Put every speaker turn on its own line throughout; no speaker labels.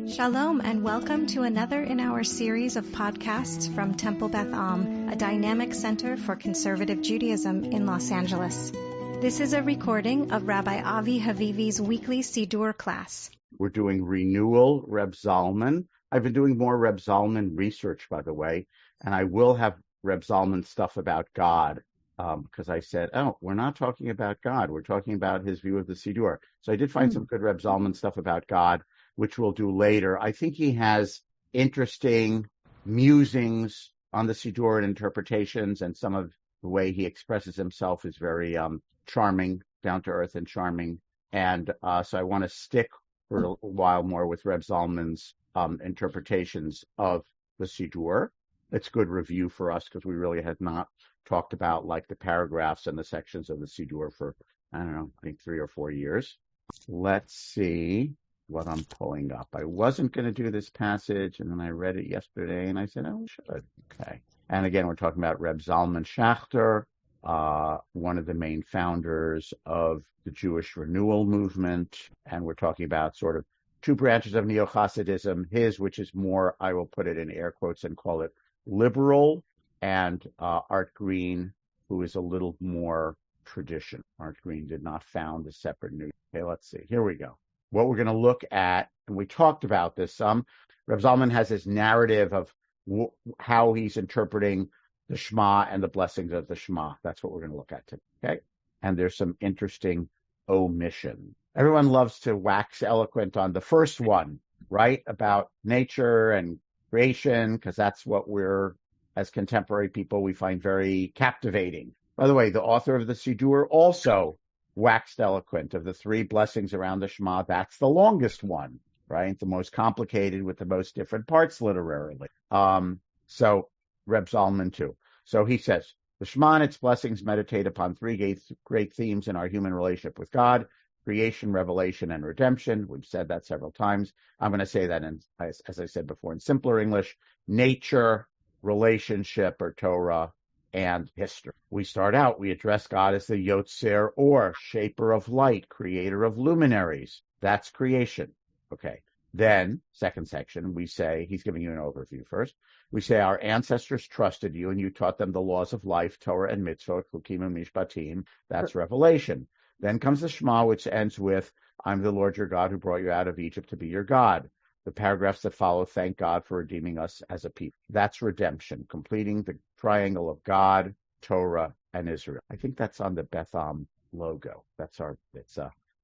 Shalom and welcome to another in our series of podcasts from Temple Beth a dynamic center for conservative Judaism in Los Angeles. This is a recording of Rabbi Avi Havivi's weekly Siddur class.
We're doing Renewal, Reb Zalman. I've been doing more Reb Zalman research, by the way, and I will have Reb Zalman stuff about God, because I said, we're not talking about God. We're talking about his view of the Siddur. So I did find some good Reb Zalman stuff about God, which we'll do later. I think he has interesting musings on the Siddur and interpretations, and some of the way he expresses himself is very charming, down to earth and charming. And so I want to stick for a while more with Reb Zalman's interpretations of the Siddur. It's good review for us because we really had not talked about like the paragraphs and the sections of the Siddur for, I think 3 or 4 years. Let's see what I'm pulling up. I wasn't going to do this passage, and then I read it yesterday, and I said, we should. Okay. And again, we're talking about Rabbi Zalman Schachter, one of the main founders of the Jewish Renewal movement, and we're talking about sort of two branches of Neo-Hasidism, his, which is more, I will put it in air quotes and call it liberal, and Art Green, who is a little more traditional. Art Green did not found a separate new. Okay, let's see. Here we go. What we're going to look at, and we talked about this some, Reb Zalman has this narrative of how he's interpreting the Shema and the blessings of the Shema. That's what we're going to look at today, okay? And there's some interesting omission. Everyone loves to wax eloquent on the first one, right? About nature and creation, because that's what we're, as contemporary people, we find very captivating. By the way, the author of the Siddur also waxed eloquent of the 3 blessings around the Shema. That's the longest one, right? The most complicated with the most different parts literarily. So Reb Zalman too. So he says, the Shema and its blessings meditate upon 3 great themes in our human relationship with God: creation, revelation, and redemption. We've said that several times. I'm going to say that in, as I said before, in simpler English: nature, relationship or Torah, and history. We start out, we address God as the Yotzer, or shaper of light, creator of luminaries. That's creation. Okay. Then, second section, we say, he's giving you an overview first. We say, our ancestors trusted you and you taught them the laws of life, Torah and mitzvot, chukim and mishpatim. That's revelation. Then comes the Shema, which ends with, I'm the Lord your God who brought you out of Egypt to be your God. The paragraphs that follow thank God for redeeming us as a people. That's redemption, completing the triangle of God, Torah, and Israel. I think that's on the Beth logo. That's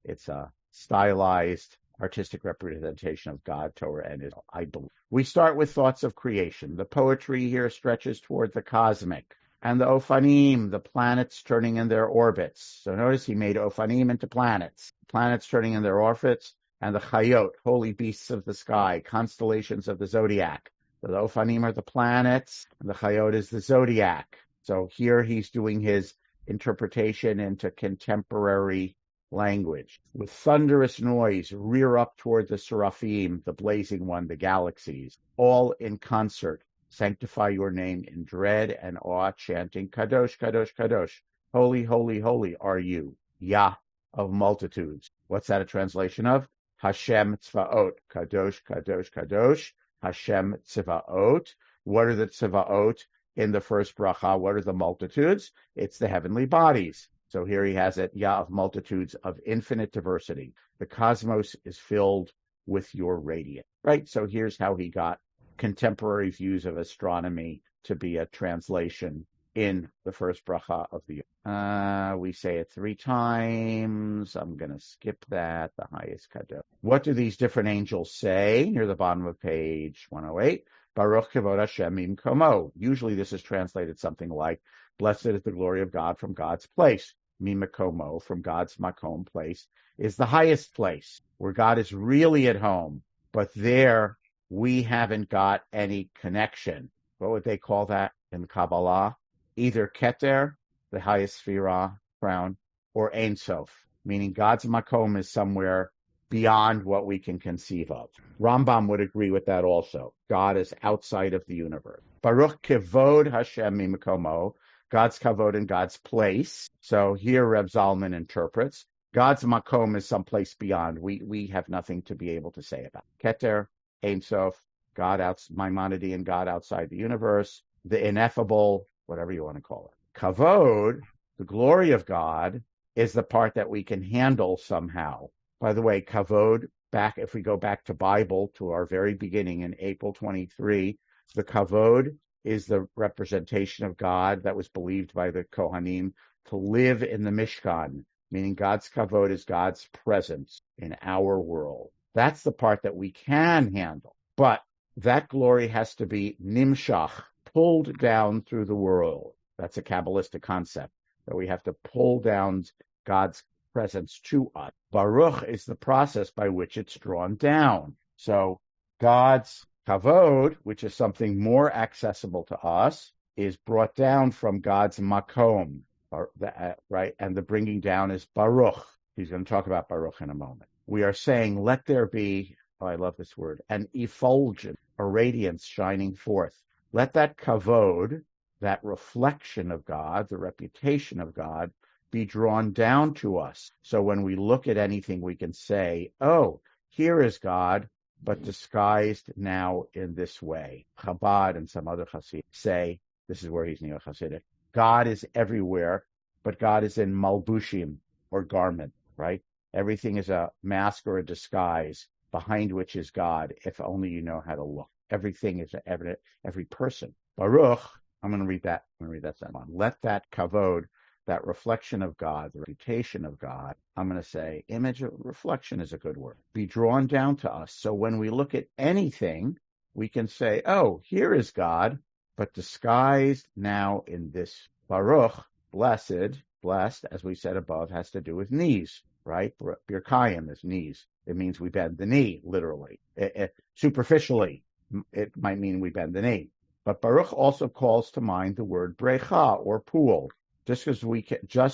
it's a stylized artistic representation of God, Torah, and Israel, I believe. We start with thoughts of creation. The poetry here stretches toward the cosmic. And the Ophanim, the planets turning in their orbits. So notice he made Ophanim into planets. Planets turning in their orbits. And the Chayot, holy beasts of the sky, constellations of the zodiac. So the Ophanim are the planets, and the Chayot is the zodiac. So here he's doing his interpretation into contemporary language. With thunderous noise, rear up toward the Seraphim, the blazing one, the galaxies, all in concert. Sanctify your name in dread and awe, chanting, Kadosh, Kadosh, Kadosh. Holy, holy, holy are you, Yah of multitudes. What's that a translation of? Hashem Tzvaot, Kadosh, Kadosh, Kadosh, Hashem Tzvaot. What are the Tzvaot in the first bracha? What are the multitudes? It's the heavenly bodies. So here he has it, Yah of multitudes of infinite diversity. The cosmos is filled with your radiance, right? So here's how he got contemporary views of astronomy to be a translation in the first bracha of the year. We say it 3 times. I'm going to skip that. The highest kadosh. What do these different angels say? Near the bottom of page 108. Baruch kavod Hashem mimkomo. Usually this is translated something like, blessed is the glory of God from God's place. Mimakomo, from God's makom place, is the highest place, where God is really at home. But there we haven't got any connection. What would they call that in Kabbalah? Either Keter, the highest Sphira, crown, or Ein Sof, meaning God's Makom is somewhere beyond what we can conceive of. Rambam would agree with that also. God is outside of the universe. Baruch Kevod Hashem Mimakomo, God's Kavod and God's place. So here Reb Zalman interprets, God's Makom is someplace beyond. We have nothing to be able to say about. Keter, Ein Sof, God Maimonidean God outside the universe, the ineffable, whatever you want to call it. Kavod, the glory of God, is the part that we can handle somehow. By the way, Kavod, if we go back to Bible, to our very beginning in April 23, the Kavod is the representation of God that was believed by the Kohanim to live in the Mishkan, meaning God's Kavod is God's presence in our world. That's the part that we can handle. But that glory has to be nimshach, pulled down through the world. That's a Kabbalistic concept, that we have to pull down God's presence to us. Baruch is the process by which it's drawn down. So God's kavod, which is something more accessible to us, is brought down from God's makom, right? And the bringing down is Baruch. He's going to talk about Baruch in a moment. We are saying, let there be, oh, I love this word, an effulgence, a radiance shining forth. Let that kavod, that reflection of God, the reputation of God, be drawn down to us. So when we look at anything, we can say, oh, here is God, but disguised now in this way. Chabad and some other Hasidim say, this is where he's neo-Hasidic, God is everywhere, but God is in malbushim, or garment, right? Everything is a mask or a disguise behind which is God, if only you know how to look. Everything is evident, every person. Baruch, I'm going to read that. Let that kavod, that reflection of God, the reputation of God, I'm going to say image of reflection is a good word, be drawn down to us. So when we look at anything, we can say, oh, here is God, but disguised now in this. Baruch, blessed, as we said above, has to do with knees, right? Birkayim is knees. It means we bend the knee, literally. Superficially, it might mean we bend the knee. But Baruch also calls to mind the word brecha, or pool. Just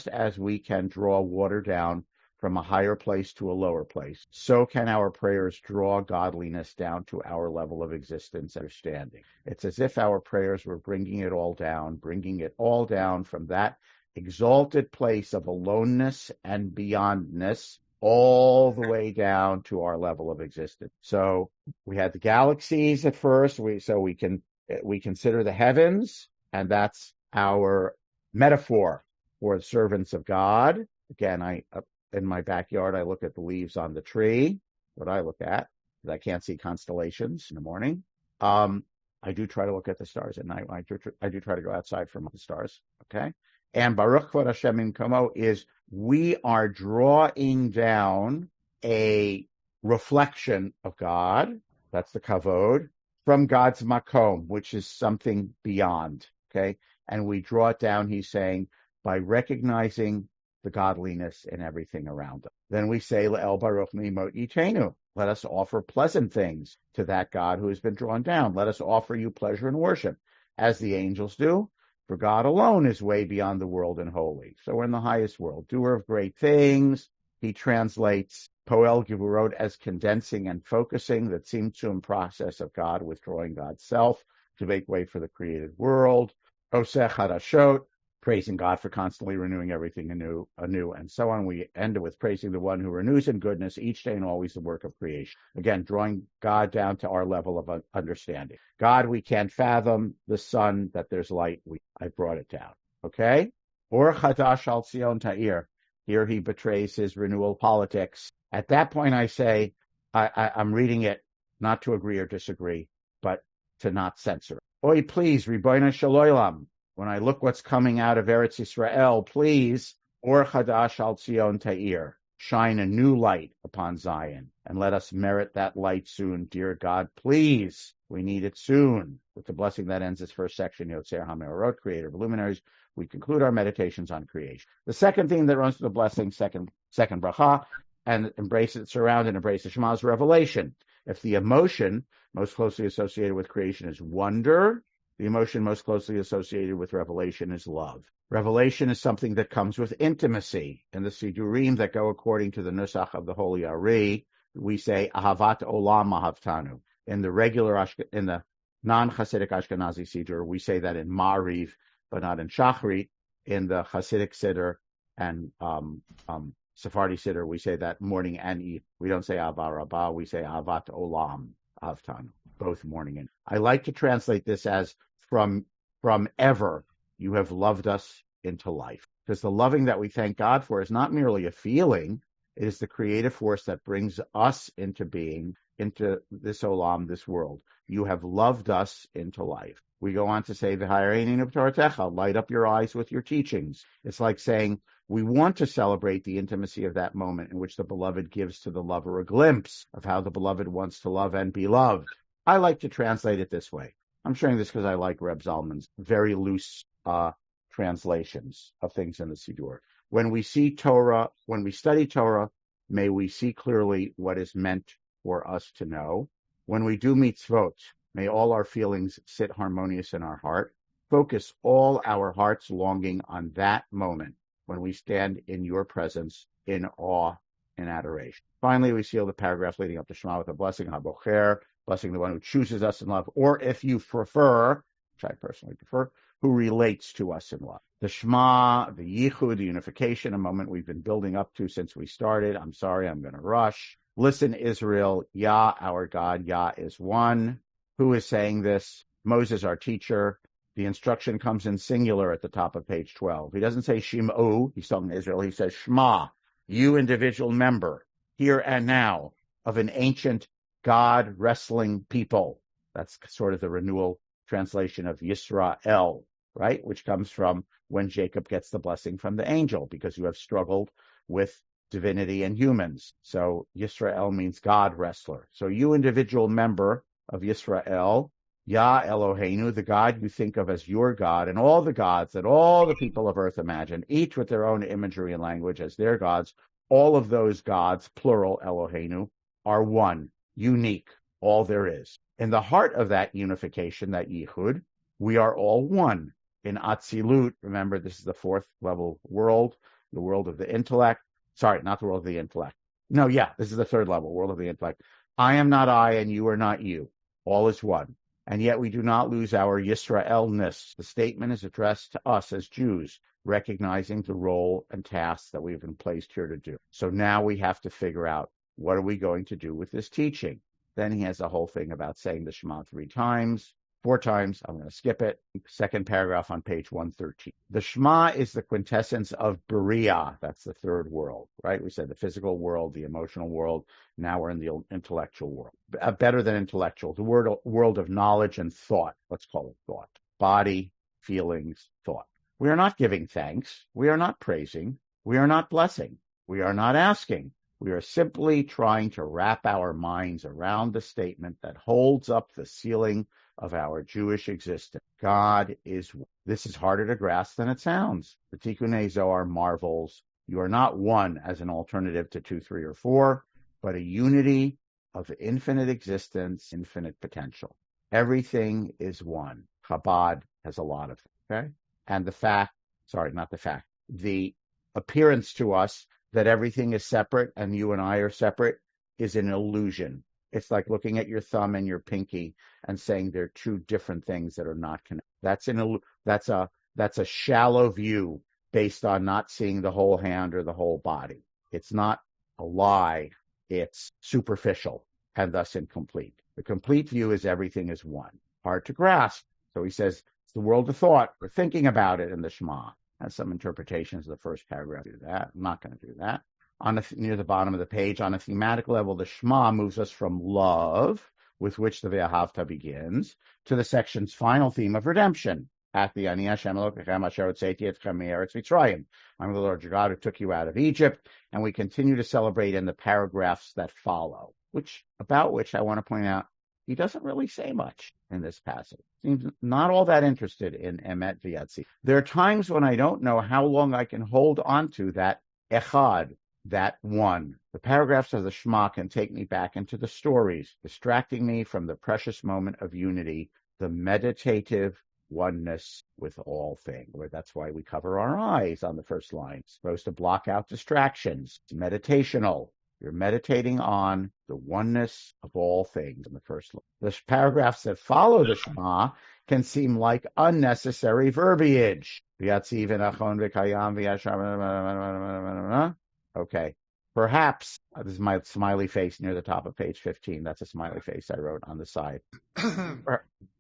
as we can draw water down from a higher place to a lower place, so can our prayers draw godliness down to our level of existence and understanding. It's as if our prayers were bringing it all down from that exalted place of aloneness and beyondness all the way down to our level of existence. So we had the galaxies at first, we consider the heavens, and that's our metaphor for the servants of God. Again, in my backyard, I look at the leaves on the tree. What I look at, because I can't see constellations in the morning. I do try to look at the stars at night. I do try to go outside from the stars. Okay. And Baruch Kvod Hashem Imkomo is we are drawing down a reflection of God. That's the kavod from God's makom, which is something beyond. Okay. And we draw it down, he's saying, by recognizing the godliness in everything around us. Then we say, Le'el Baruch Mimot Yitenu. Let us offer pleasant things to that God who has been drawn down. Let us offer you pleasure and worship, as the angels do. For God alone is way beyond the world and holy. So we're in the highest world. Doer of great things. He translates Poel Givurot as condensing and focusing, the tzimtzum process of God withdrawing God's self to make way for the created world. Oseh Hadashot, praising God for constantly renewing everything anew, and so on. We end with praising the one who renews in goodness each day and always the work of creation. Again, drawing God down to our level of understanding. God, we can't fathom. The sun, that there's light. I brought it down. Okay? Or Chadash al Tzion Ta'ir. Here he betrays his renewal politics. At that point, I say, I'm reading it not to agree or disagree, but to not censor it. Oy, please, Ribono Shel Olam. When I look what's coming out of Eretz Yisrael, please, Or Chadash al Tzion Ta'ir, shine a new light upon Zion, and let us merit that light soon, dear God, please. We need it soon. With the blessing that ends this first section, Yotzer HaMeorot, creator of luminaries, we conclude our meditations on creation. The second theme that runs to the blessing, second bracha, and surround and embrace the Shema is revelation. If the emotion most closely associated with creation is wonder, the emotion most closely associated with revelation is love. Revelation is something that comes with intimacy. In the Siddurim that go according to the Nusach of the Holy Ari, we say, Ahavat Olam Ahavtanu. In the non-Hasidic Ashkenazi Siddur, we say that in Ma'ariv, but not in Shachrit. In the Hasidic Siddur and Sephardi Siddur, we say that morning and eve. We don't say Ava Rabbah, we say Ahavat Olam. Avtanu, both morning and I like to translate this as from ever you have loved us into life. Because the loving that we thank God for is not merely a feeling, it is the creative force that brings us into being, into this olam, this world. You have loved us into life. We go on to say, light up your eyes with your teachings. It's like saying, we want to celebrate the intimacy of that moment in which the beloved gives to the lover a glimpse of how the beloved wants to love and be loved. I like to translate it this way. I'm sharing this because I like Reb Zalman's very loose translations of things in the Siddur. When we see Torah, when we study Torah, may we see clearly what is meant for us to know. When we do mitzvot, may all our feelings sit harmonious in our heart. Focus all our heart's longing on that moment when we stand in your presence in awe and adoration. Finally, we seal the paragraph leading up to Shema with a blessing, Habocher, blessing the one who chooses us in love, or if you prefer, which I personally prefer, who relates to us in love. The Shema, the Yichud, the unification, a moment we've been building up to since we started. I'm sorry, I'm going to rush. Listen, Israel, Yah, our God, Yah is one. Who is saying this? Moses, our teacher. The instruction comes in singular at the top of page 12. He doesn't say Shim'u, he's talking to Israel. He says Shema, you individual member, here and now, of an ancient God-wrestling people. That's sort of the renewal translation of Yisrael, right? Which comes from when Jacob gets the blessing from the angel, because you have struggled with divinity and humans. So Yisrael means God wrestler. So you individual member of Yisrael, Yah Eloheinu, the God you think of as your God, and all the gods that all the people of earth imagine, each with their own imagery and language as their gods, all of those gods, plural Eloheinu, are one, unique, all there is. In the heart of that unification, that yichud, we are all one. In Atzilut, remember this is the fourth level world, the world of the intellect. Sorry, not the world of the intellect. No, yeah, this is the third level, world of the intellect. I am not I and you are not you. All is one. And yet we do not lose our Yisraelness. The statement is addressed to us as Jews, recognizing the role and tasks that we've been placed here to do. So now we have to figure out, what are we going to do with this teaching? Then he has a whole thing about saying the Shema 4 times. I'm going to skip it. Second paragraph on page 113. The Shema is the quintessence of Beriah. That's the third world, right? We said the physical world, the emotional world. Now we're in the intellectual world. Better than intellectual, the world of knowledge and thought. Let's call it thought. Body, feelings, thought. We are not giving thanks. We are not praising. We are not blessing. We are not asking. We are simply trying to wrap our minds around the statement that holds up the ceiling of our Jewish existence. God is one. This is harder to grasp than it sounds. The Tikkunei Zohar marvels. You are not one as an alternative to 2, 3, or 4, but a unity of infinite existence, infinite potential. Everything is one. Chabad has a lot of it, okay? And the appearance to us that everything is separate and you and I are separate is an illusion. It's like looking at your thumb and your pinky and saying they're two different things that are not connected. That's a shallow view based on not seeing the whole hand or the whole body. It's not a lie. It's superficial and thus incomplete. The complete view is everything is one. Hard to grasp. So he says it's the world of thought. We're thinking about it in the Shema. Has some interpretations of the first paragraph. Do that. I'm not going to do that. Near the bottom of the page, on a thematic level, the Shema moves us from love, with which the Ve'ahavta begins, to the section's final theme of redemption. At the Ani Hashem Elokechem Asher Hotzeiti Etchem Me'eretz Mitzrayim. I'm the Lord your God who took you out of Egypt, and we continue to celebrate in the paragraphs that follow, about which I want to point out he doesn't really say much in this passage. Seems not all that interested in Emet V'Yatzi. There are times when I don't know how long I can hold on to that Echad, that one. The paragraphs of the Shema can take me back into the stories, distracting me from the precious moment of unity, the meditative oneness with all things. That's why we cover our eyes on the first line. It's supposed to block out distractions. It's meditational. You're meditating on the oneness of all things in the first line. The paragraphs that follow the Shema can seem like unnecessary verbiage. Okay. Perhaps, this is my smiley face near the top of page 15. That's a smiley face I wrote on the side.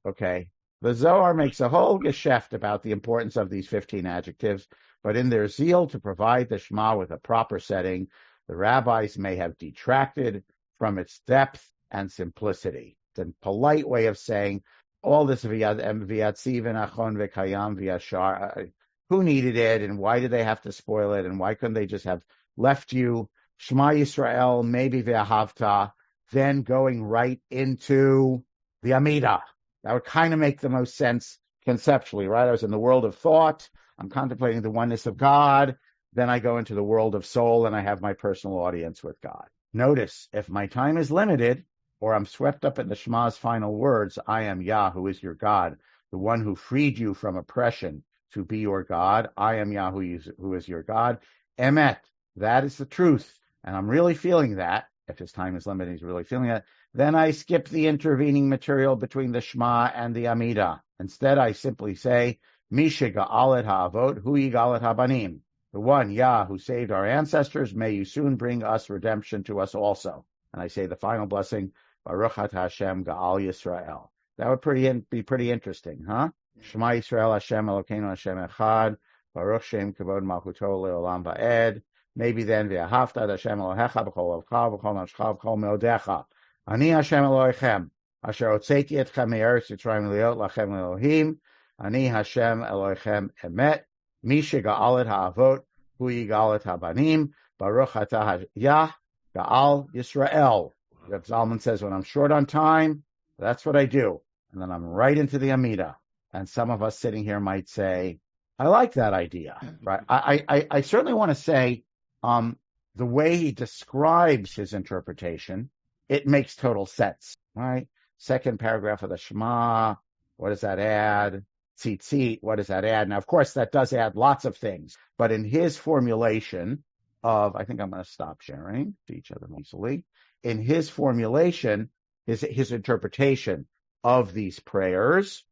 Okay. The Zohar makes a whole geschäft about the importance of these 15 adjectives, but in their zeal to provide the Shema with a proper setting, the rabbis may have detracted from its depth and simplicity. It's a polite way of saying all this v'yatziv v'nachon v'kayam v'yashar. Who needed it, and why did they have to spoil it, and why couldn't they just have left you Shema Yisrael, maybe v'ahavta, then going right into the Amidah? That would kind of make the most sense conceptually, right? I was in the world of thought. I'm contemplating the oneness of God. Then I go into the world of soul and I have my personal audience with God. Notice, if my time is limited or I'm swept up in the Shema's final words, I am Yah, who is your God, the one who freed you from oppression to be your God. I am Yah, who is your God. Emet, that is the truth. And I'm really feeling that. If his time is limited, he's really feeling it. Then I skip the intervening material between the Shema and the Amidah. Instead, I simply say, Misha ga'alet ha'avot, hu yigalet ha'banim. The one, Yah, who saved our ancestors, may you soon bring us redemption to us also. And I say the final blessing, Baruch atah Hashem ga'al Yisrael. That would be pretty interesting, huh? Shema Yisrael Hashem Elokeinu Hashem Echad, Baruch Shem Kavod Malchuto Leolam Va'ed. Maybe then, V'ahavta Hashem Elohecha b'chol avcha b'chol nafscha b'chol meodecha. Ani Hashem Elohechem, asher hotzeti etchem me'eretz Yitzrayim liot lachem Elohim. Ani Hashem Elohechem emet. Misha ga'alet ha'avot, hu yigalet ha'banim. Baruch atah Yah ga'al Yisrael. Rabbi Zalman says, when I'm short on time, that's what I do. And then I'm right into the Amidah. And some of us sitting here might say, I like that idea, right? I certainly want to say, the way he describes his interpretation, it makes total sense, right? Second paragraph of the Shema, what does that add? Tzitzit, what does that add? Now, of course, that does add lots of things, but in his formulation of, I think I'm going to stop sharing to each other easily. In his formulation, his interpretation of these prayers,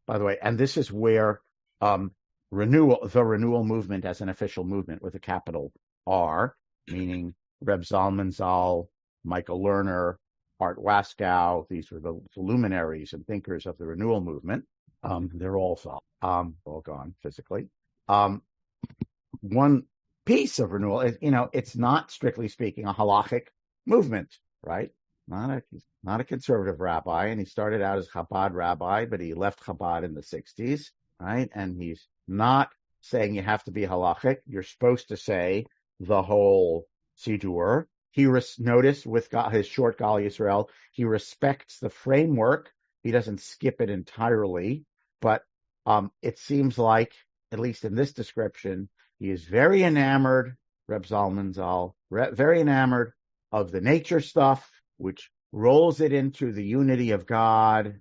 by the way, and this is where the Renewal movement as an official movement with a capital R, meaning Reb Zalman Zal, Michael Lerner, Art Waskow, these were the luminaries and thinkers of the Renewal movement. They're all gone physically. One piece of Renewal is, it's not strictly speaking a halachic movement, right? He's not a conservative rabbi, and he started out as Chabad rabbi, but he left Chabad in the 60s, right? And he's not saying you have to be halachic. You're supposed to say the whole Siddur. Notice with his short Gal Yisrael, he respects the framework. He doesn't skip it entirely, but it seems like, at least in this description, he is very enamored, Reb Zalman Zal, very enamored of the nature stuff, which rolls it into the unity of God,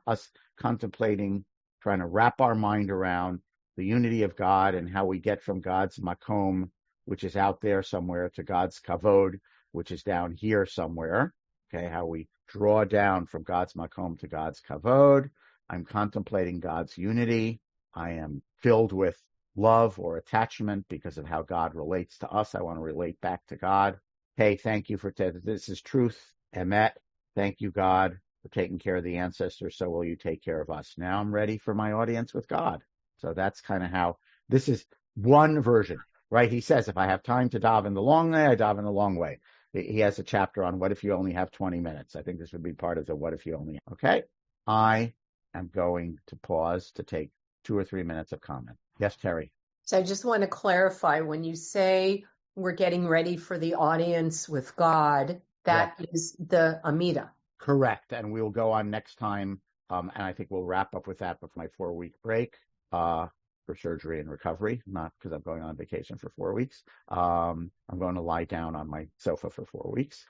us contemplating, trying to wrap our mind around the unity of God and how we get from God's makom, which is out there somewhere, to God's kavod, which is down here somewhere. Okay, how we draw down from God's makom to God's kavod. I'm contemplating God's unity. I am filled with love or attachment because of how God relates to us. I want to relate back to God. Hey, thank you this is truth, emet. Thank you, God, for taking care of the ancestors. So will you take care of us? Now I'm ready for my audience with God. So that's kind of how this is one version, right? He says, if I have time to daven the long way, I daven the long way. He has a chapter on what if you only have 20 minutes. I think this would be part of the what if you only. Okay. I am going to pause to take 2 or 3 minutes of comment. Yes, Terry.
So I just want to clarify, when you say we're getting ready for the audience with God, that is the Amidah. Correct.
And we'll go on next time. And I think we'll wrap up with that with my 4-week break for surgery and recovery, not because I'm going on vacation for 4 weeks. I'm going to lie down on my sofa for 4 weeks.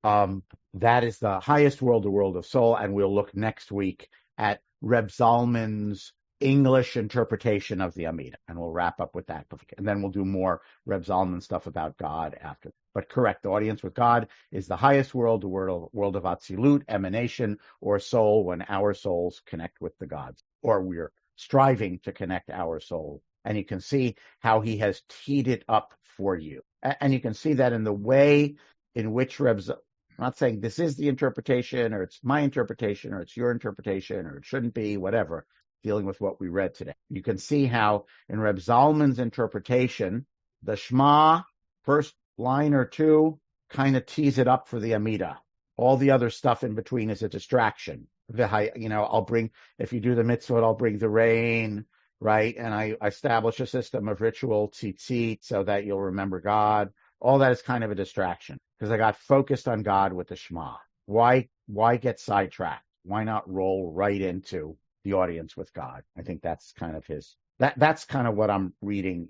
That is the highest world, the world of soul. And we'll look next week at Reb Zalman's English interpretation of the Amidah, and we'll wrap up with that. And then we'll do more Reb Zalman stuff about God after. But correct, the audience with God is the highest world, the world of Atzilut, emanation, or soul, when our souls connect with the gods, or we're striving to connect our soul. And you can see how he has teed it up for you. And you can see that in the way in which I'm not saying this is the interpretation, or it's my interpretation, or it's your interpretation, or it shouldn't be, whatever, dealing with what we read today. You can see how in Reb Zalman's interpretation, the Shema, first line or two, kind of tees it up for the Amida. All the other stuff in between is a distraction. If you do the mitzvot, I'll bring the rain, right? And I establish a system of ritual, tzitzit, so that you'll remember God. All that is kind of a distraction because I got focused on God with the Shema. Why get sidetracked? Why not roll right into the audience with God? I think that's kind of that's kind of what I'm reading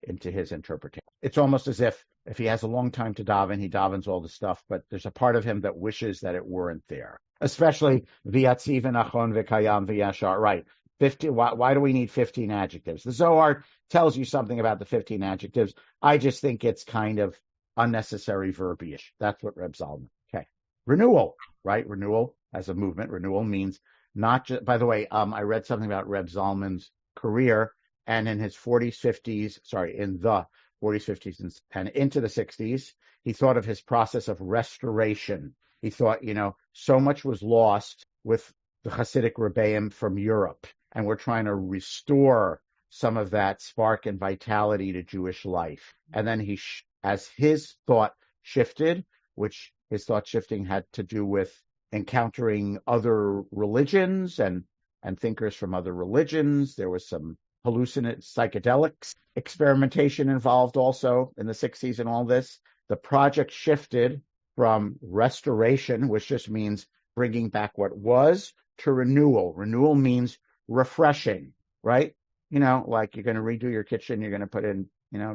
into his interpretation. It's almost as if he has a long time to daven, he davens all the stuff, but there's a part of him that wishes that it weren't there. Especially v'yatziv v'nachon v'kayam v'yashar. Right. 50. Why do we need 15 adjectives? The Zohar tells you something about the 15 adjectives. I just think it's kind of unnecessary verbiage. That's what Reb Zalman. Okay. Renewal, right? Renewal as a movement. Renewal means not just, by the way, I read something about Reb Zalman's career, and in his 40s, 50s, in the 40s, 50s, and into the 60s, he thought of his process of restoration. He thought, so much was lost with the Hasidic Rebbeim from Europe, and we're trying to restore some of that spark and vitality to Jewish life. And then as his thought shifted, which his thought shifting had to do with encountering other religions and thinkers from other religions. There was some psychedelics experimentation involved also in the 60s and all this. The project shifted from restoration, which just means bringing back what was, to renewal. Renewal means refreshing, right? Like you're going to redo your kitchen, you're going to put in,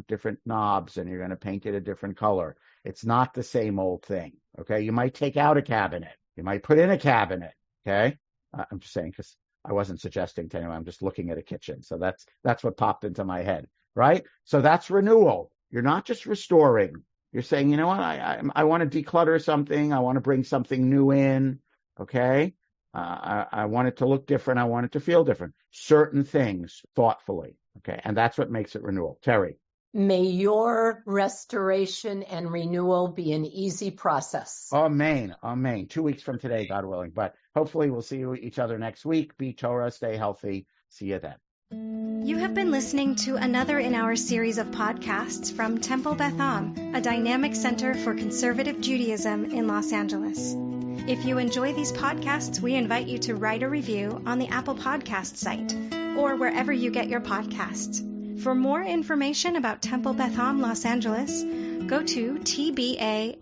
different knobs, and you're going to paint it a different color. It's not the same old thing, okay? You might take out a cabinet. You might put in a cabinet, okay? I'm just saying because I wasn't suggesting to anyone. I'm just looking at a kitchen. So that's what popped into my head, right? So that's renewal. You're not just restoring. You're saying, you know what? I want to declutter something. I want to bring something new in, okay? I want it to look different. I want it to feel different. Certain things thoughtfully, okay? And that's what makes it renewal. Terry.
May your restoration and renewal be an easy process.
Amen. 2 weeks from today, God willing. But hopefully we'll see each other next week. Be Torah, stay healthy. See you then.
You have been listening to another in our series of podcasts from Temple Beth Am, a dynamic center for conservative Judaism in Los Angeles. If you enjoy these podcasts, we invite you to write a review on the Apple Podcast site or wherever you get your podcasts. For more information about Temple Beth Am Los Angeles, go to tbala.org.